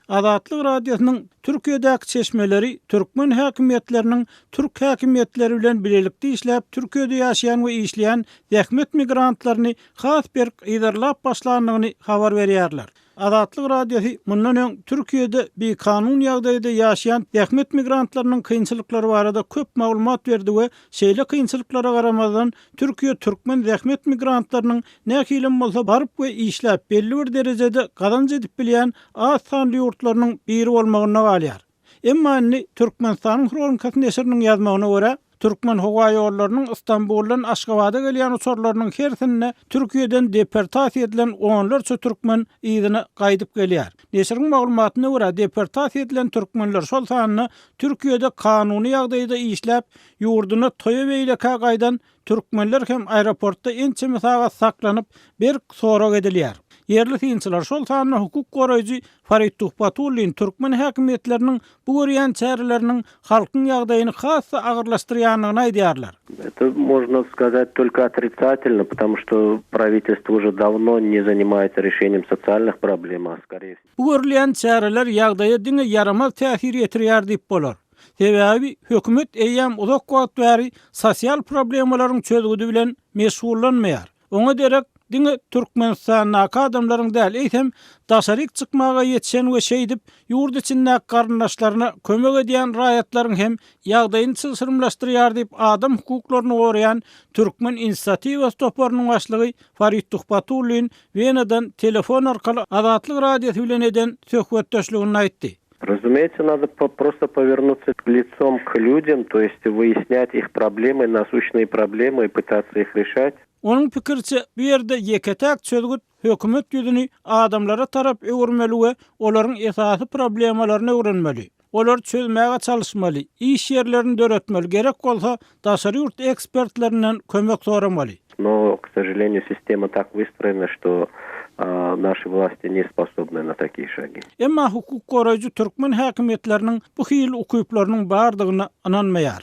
Azatlyk radiosynyň Türkiýedäki çeşmeleri türkmen häkimetleriniň türk häkimetleri bilen birlikde işläp Türkiýede ýaşaýan we işleýän zähmet migrantlaryny has bir ýydarlap başlandygyny habar berýärler. Azatlyk radiosy mundan öň Türkiýede bir kanun ýagdaýynda ýaşaýan zähmet migrantlarynyň kynçylyklary barada köp maglumat berdi we şeýle kynçylyklara garamazdan Türkiýe türkmen zähmet migrantlarynyň näkilen bolsa baryp we işläp belli bir derejede gazanç edip bilýän az sanly ýurtlarynyň biri bolmagyna galýar. Emma Türkmenistanyň Kronikasy neşriniň ýazmagyna görä, Türkmen howa ýollarynyň Istanbuldan Aşgabat'a gelýän uçurlarynyň hersine Türkiýeden deportasiýa edilen onlarça türkmen ýygyna gaýdyp gelýär. Neşriň maglumatyna görä, deportasiýa edilen türkmenler şol sanyny Türkiýede kanuny ýagdaýda işläp ýurduna toýa beýleka gaýdan türkmenler hem aeroportda ençe mesaga saklanyp bir sorak edilýär. Yerli synçylar şol sanyny hukuk goraýjy Farid Tuhbatullin türkmen häkimetleriniň bu görýän çäreleriniň halkyň ýagdaýyny hassa agyrlaşdyrýanyny aýdýarlar. Это можно сказать только отрицательно, потому что правительство уже давно не занимается решением социальных проблем, а скорее всего. Bu görýän çäreler ýagdaýa diňe yaramaz täsir ýetirýär diýip bolar. Sebebi hökümet eýýäm uzak wagt bäri sosial problemalaryň çözgüdi bilen meşgullanmaýar. Oňa derek diňe Türkmenistanyň adamlaryň däl, eýsem daşaryk çykmaga ýetişen we şeýdip ýurt içindäki garyndaşlaryna kömek edýän raýatlaryň hem ýagdaýyny çylsyrmlaşdyrýar diýip adam hukuklaryny goraýan Türkmen inisiatiwa toplarynyň başlygy Farid Tuhbatullin Wenadan telefon arkaly Azatlyk radiosy bilen eden söhbetdeşligini aýtdy. Разумеется, надо просто повернуться лицом к людям, то есть выяснять их проблемы, насущные проблемы и пытаться их решать. Onun pikirçe bir yerde yeketek çözgüt hökümet ýüzüni adamlara tarap öwürmeli we olaryň esasy problemalaryny öwrenmeli. Olar çözmäge çalışmaly, iş yerlerini döretmeli, gerek bolsa daşary ýurt ekspertlerinden kömek soramaly. Но, к сожалению, система так выстроена, что наши власти не способны на такие шаги. Emma hukuk goraýjy türkmen häkimetleriniň bu hil ukyplarynyň bardygyna inanmaýar.